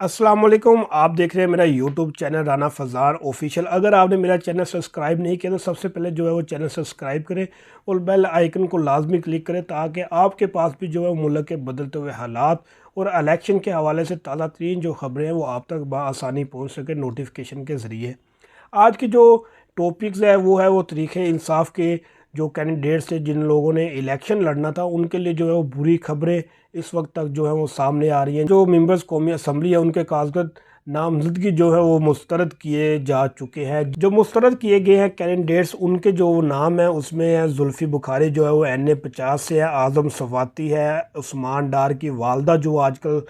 अस्सलाम वालेकुम। आप देख रहे हैं मेरा यूट्यूब चैनल राना फज़ार ऑफिशियल। अगर आपने मेरा चैनल सब्सक्राइब नहीं किया तो सबसे पहले जो है वो चैनल सब्सक्राइब करें और बेल आइकन को लाजमी क्लिक करें ताकि आपके पास भी जो है मुल्क के बदलते हुए हालात और इलेक्शन के हवाले से ताज़ा तरीन जो ख़बरें हैं वो आप तक बआसानी पहुँच सके नोटिफिकेशन के ज़रिए। आज की जो टॉपिक्स है वो तरीक़े इंसाफ के जो कैंडिडेट्स थे जिन लोगों ने इलेक्शन लड़ना था उनके लिए जो है वो बुरी खबरें इस वक्त तक जो है वो सामने आ रही हैं। जो मेंबर्स कौमी असम्बली है उनके कागजात नामजदगी जो है वो मुस्तरद किए जा चुके हैं। जो मुस्तरद किए गए हैं कैंडिडेट्स उनके जो नाम है उसमें है जुल्फ़ी बुखारी जो है वो NA 50 से है, आज़म सवाती है, उस्मान डार की वालदा जो आजकल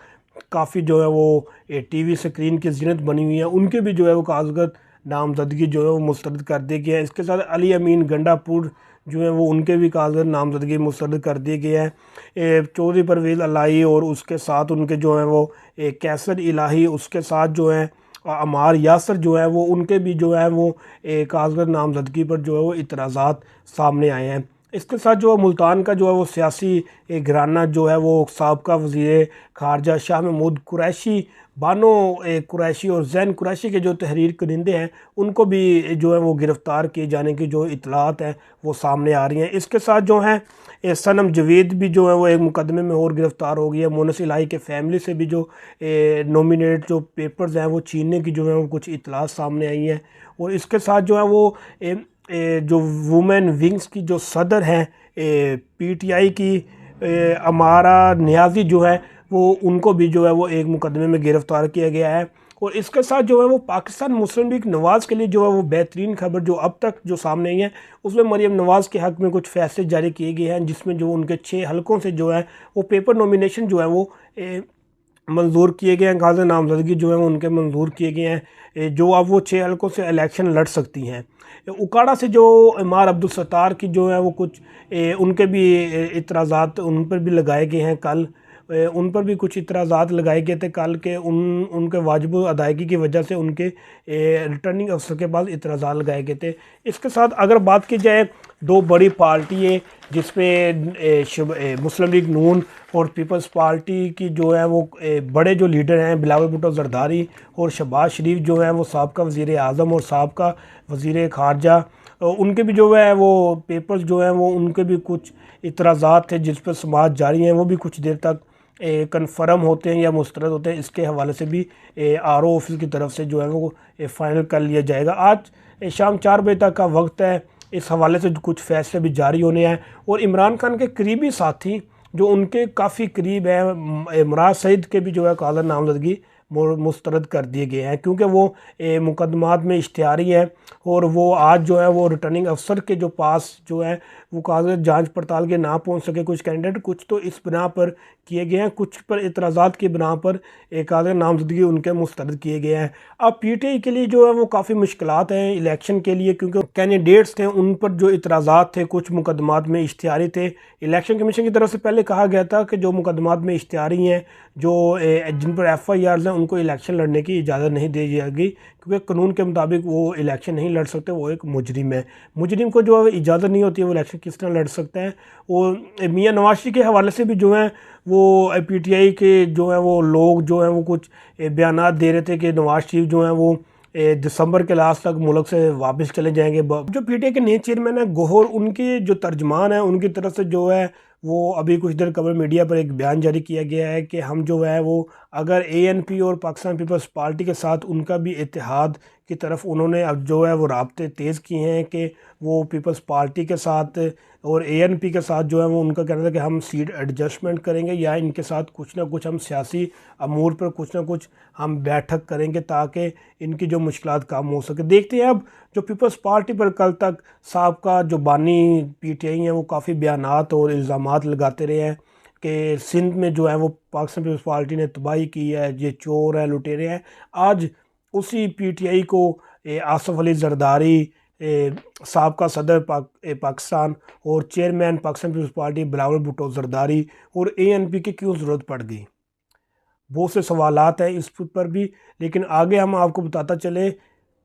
काफ़ी जो है वो TV स्क्रीन की ज़ीनत बनी हुई है, उनके भी जो है वो कागजात नामजदगी जो है वो मुस्तरद कर दी गई है। इसके साथ अली अमीन गंडापुर जो है वो उनके भी कागजात नामजदगी मुस्तरद कर दिए गए हैं। चौधरी परवेज़ इलाही और उसके साथ उनके जो हैं वो कैसर इलाही, उसके साथ जो है अमार यासर जो है वो उनके भी जो है वो कागजात नामजदगी पर जो है वो इतराज़ात सामने आए हैं। इसके साथ जो मुल्तान का जो है वो सियासी घराना जो है वो साबका वज़ीर ख़ारजा शाह महमूद कुरैशी, बानो कुरैशी और जैन कुरैशी के जो तहरीर करिंदे हैं उनको भी जो है वो गिरफ़्तार किए जाने की जो इतलात हैं वो सामने आ रही हैं। इसके साथ जो है सनम जवेद भी जो है वो एक मुकदमे में और गिरफ़्तार हो गई है। मोनस इलाही के फैमिली से भी जो नॉमिनेट जो पेपर्स हैं वो छीनने की जो है वो कुछ इतलात सामने आई हैं। और इसके साथ जो है वो जो वुमेन विंग्स की जो सदर हैं PTI की अमारा नियाज़ी जो है वो उनको भी जो है वो एक मुकदमे में गिरफ़्तार किया गया है। और इसके साथ जो है वो पाकिस्तान मुस्लिम लीग नवाज़ के लिए जो है वो बेहतरीन खबर जो अब तक जो सामने आई है उसमें मरीम नवाज़ के हक़ में कुछ फ़ैसले जारी किए गए हैं जिसमें जो उनके 6 हलकों से जो है वो पेपर नॉमिनेशन जो है वो मंजूर किए गए हैं। कागज़ नामजदगी जो है वो उनके मंजूर किए गए हैं जो अब वो 6 हलकों से इलेक्शन लड़ सकती हैं। उकाड़ा से जो इमार अब्दुल सत्तार की जो है वो कुछ उनके भी इतराज़ात उन पर भी लगाए गए हैं। कल उन पर भी कुछ इतराज़ात लगाए गए थे कल के उनके वाजिब अदायगी की वजह से उनके रिटर्निंग अफसर के पास इतराज़ात लगाए गए थे। इसके साथ अगर बात की जाए दो बड़ी पार्टियाँ जिसमें मुस्लिम लीग नून और पीपल्स पार्टी की जो है वो बड़े जो लीडर हैं बिलावल भुट्टो जरदारी और शहबाज शरीफ जो है वो साबका वज़ीर आज़म और साबका वज़ीर ख़ारजा उनके भी जो है वो पेपर्स जो हैं वो उनके भी कुछ इतराज़ात थे जिस पर समाअत जारी हैं वो भी कुछ देर तक कन्फर्म होते हैं या मुस्तरद होते हैं। इसके हवाले से भी RO ऑफिस की तरफ से जो है वो फ़ाइनल कर लिया जाएगा। आज शाम 4 बजे तक का वक्त है। इस हवाले से कुछ फ़ैसले भी जारी होने हैं और इमरान खान के करीबी साथी जो उनके काफ़ी करीब है मुराद सईद के भी जो है कागज़ात नामजदगी मुस्तरद कर दिए गए हैं क्योंकि वो मुकदमात में इश्तिहारी है और वो आज जो है वो रिटर्निंग अफसर के जो पास जो है वो कागज़ जांच पड़ताल के ना पहुंच सके कुछ कैंडिडेट, कुछ तो इस बिना पर किए गए हैं, कुछ पर इतराज़ात की बिना पर कागज़ नामजदगी उनके मुस्तरद किए गए हैं। अब PTI के लिए जो है वो काफ़ी मुश्किलात हैं इलेक्शन के लिए क्योंकि कैंडिडेट्स थे उन पर जो इतराज़ात थे कुछ मुकदमात में इश्तिहारी थे। इलेक्शन कमीशन की तरफ से पहले कहा गया था कि जो मुकदमात में इश्तिहारी हैं जो जिन पर FIRs हैं उनको इलेक्शन लड़ने की इजाज़त नहीं दी जाएगी क्योंकि कानून के मुताबिक वो इलेक्शन नहीं लड़ सकते, वो एक मुजरिम है। मुजरिम को जो है इजाज़त नहीं होती है वो इलेक्शन किस तरह लड़ सकते हैं। और मियां नवाज शरीफ के हवाले से भी जो है वो PTI के जो है वो लोग जो हैं वो कुछ बयानात दे रहे थे कि नवाज शरीफ जो हैं वो दिसंबर के लास्ट तक मुल्क से वापस चले जाएंगे। जो PTI के नए चेयरमैन है गौहर, उनके जो तर्जमान है उनकी तरफ से जो है वो अभी कुछ देर कबल मीडिया पर एक बयान जारी किया गया है कि हम जो है वो अगर ANP और पाकिस्तान पीपल्स पार्टी के साथ उनका भी इत्तेहाद की तरफ उन्होंने अब जो है वो राब्ते तेज़ किए हैं कि वो पीपल्स पार्टी के साथ और ANP के साथ जो है वो उनका कहना था कि हम सीट एडजस्टमेंट करेंगे या इनके साथ कुछ ना कुछ हम सियासी अमूर पर कुछ ना कुछ हम बैठक करेंगे ताकि इनकी जो मुश्किलात कम हो सके। देखते हैं अब जो पीपल्स पार्टी पर कल तक साहब जो बानी PTI हैं वो काफ़ी बयानात और इल्ज़ामात लगाते रहे हैं कि सिंध में जो है वो पाकिस्तान पीपल्स पार्टी ने तबाही की है, ये चोर है, लुटेरे हैं। आज उसी PTI को आसफ़ अली जरदारी साबका सदर पाकिस्तान और chairman Pakistan Peoples Party Bilawal Bhutto Zardari और ANP की क्यों ज़रूरत पड़ गई। बहुत से सवालात हैं इस पर भी, लेकिन आगे हम आपको बताता चले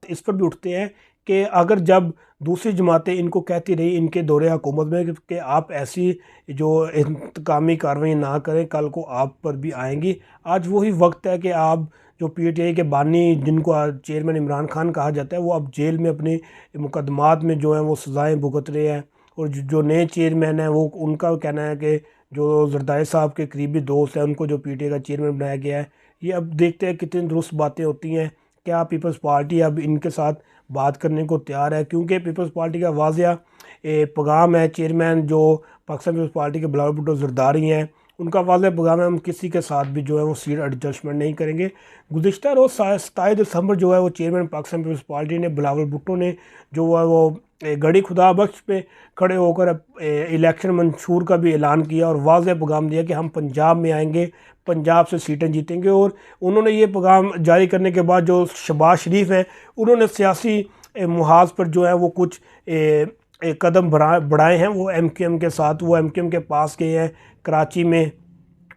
इस पर भी उठते हैं कि अगर जब दूसरी जमातें इनको कहती रही इनके दौरे हुकूमत में कि आप ऐसी जो इंतकामी कार्रवाई ना करें, कल को आप पर भी आएंगी। आज वही वक्त है कि आप जो पीटीआई के बानी जिनको चेयरमैन इमरान खान कहा जाता है, वो अब जेल में अपने मुकदमात में जो है वो सज़ाएँ भुगत रहे हैं। और जो नए चेयरमैन हैं वो उनका कहना है कि जो जरदारी साहब के करीबी दोस्त हैं उनको जो पीटीआई का चेयरमैन बनाया गया है। ये अब देखते हैं कितनी दुरुस्त बातें होती हैं। क्या पीपल्स पार्टी अब इनके साथ बात करने को तैयार है? क्योंकि पीपल्स पार्टी का वाज़िया पैगाम है, चेयरमैन जो पाकिस्तान पीपल्स पार्टी के बिलावल भुट्टो जरदारी हैं उनका वाज़िया पैगाम है, हम किसी के साथ भी जो है वो सीट एडजस्टमेंट नहीं करेंगे। गुज़िश्ता रोज़ 27 दिसंबर जो है वो चेयरमैन पाकिस्तान पीपल्स पार्टी ने बिलावल भुट्टो ने जो है वो गढ़ी खुदा बख्श पे खड़े होकर इलेक्शन मंशूर का भी ऐलान किया और वाज़ेह पैगाम दिया कि हम पंजाब में आएंगे, पंजाब से सीटें जीतेंगे। और उन्होंने ये पैगाम जारी करने के बाद जो शहबाज शरीफ हैं उन्होंने सियासी मुहाज पर जो है वो कुछ कदम बढ़ाए हैं। वो एमक्यूएम के साथ, वो एमक्यूएम के पास गए हैं कराची में,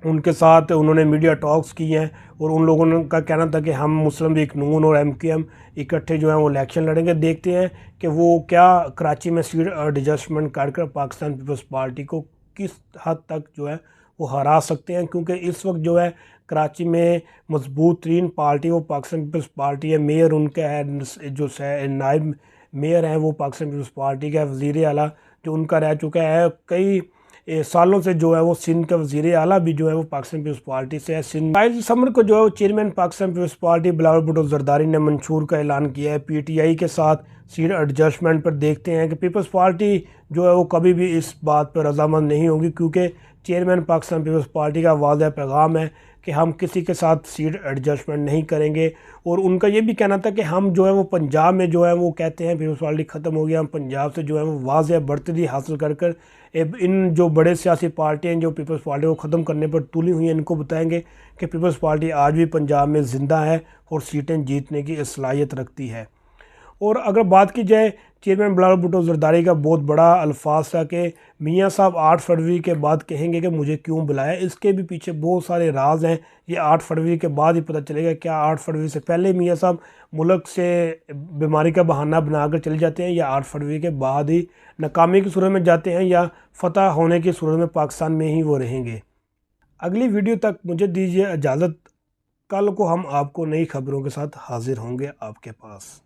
उनके साथ उन्होंने मीडिया टॉक्स की हैं और उन लोगों का कहना था कि हम मुस्लिम लीग नून और एमक्यूएम इकट्ठे जो है वो इलेक्शन लड़ेंगे। देखते हैं कि वो क्या कराची में सीट एडजस्टमेंट कर पाकिस्तान पीपल्स पार्टी को किस हद तक जो है वो हरा सकते हैं, क्योंकि इस वक्त जो है कराची में मजबूत तरीन पार्टी वो पाकिस्तान पीपल्स पार्टी है। मेयर उनका है, जो नायब मेयर हैं वो पाकिस्तान पीपल्स पार्टी का वज़ीर आला जो उनका रह चुका है कई सालों से, जो है वो सिंध का वज़ीर आला भी जो है वो पाकिस्तान पीपल्स पार्टी से है। सिंध 22 दिसंबर को जो है वो chairman Pakistan Peoples Party Bilawal Bhutto Zardari ने मंशूर का ऐलान किया है पीटीआई के साथ सीट एडजस्टमेंट पर। देखते हैं कि पीपल्स पार्टी जो है वो कभी भी इस बात पर रजामंद नहीं होगी, क्योंकि चेयरमैन पाकिस्तान पीपल्स पार्टी का वाज़ेह पैगाम है कि हम किसी के साथ सीट एडजस्टमेंट नहीं करेंगे। और उनका ये भी कहना था कि हम जो है वो पंजाब में जो है वो कहते हैं पीपल्स पार्टी ख़त्म हो गया, हम पंजाब से जो है वो वाज़ेह बढ़तरी हासिल कर इन जो बड़े सियासी पार्टियाँ हैं जो पीपल्स पार्टी को ख़त्म करने पर तुली हुई हैं, इनको बताएंगे कि पीपल्स पार्टी आज भी पंजाब में ज़िंदा है और सीटें जीतने की सलाहियत रखती है। और अगर बात की जाए चेयरमैन बिलावल भुट्टो जरदारी का बहुत बड़ा अल्फाज था कि मियाँ साहब 8 फरवरी के बाद कहेंगे कि मुझे क्यों बुलाया। इसके भी पीछे बहुत सारे राज हैं, ये 8 फरवरी के बाद ही पता चलेगा। क्या 8 फरवरी से पहले मियाँ साहब मुल्क से बीमारी का बहाना बनाकर चले जाते हैं, या 8 फरवरी के बाद ही नाकामी की सूरत में जाते हैं, या फतह होने की सूरत में पाकिस्तान में ही वो रहेंगे। अगली वीडियो तक मुझे दीजिए इजाज़त। कल को हम आपको नई खबरों के साथ हाजिर होंगे आपके पास।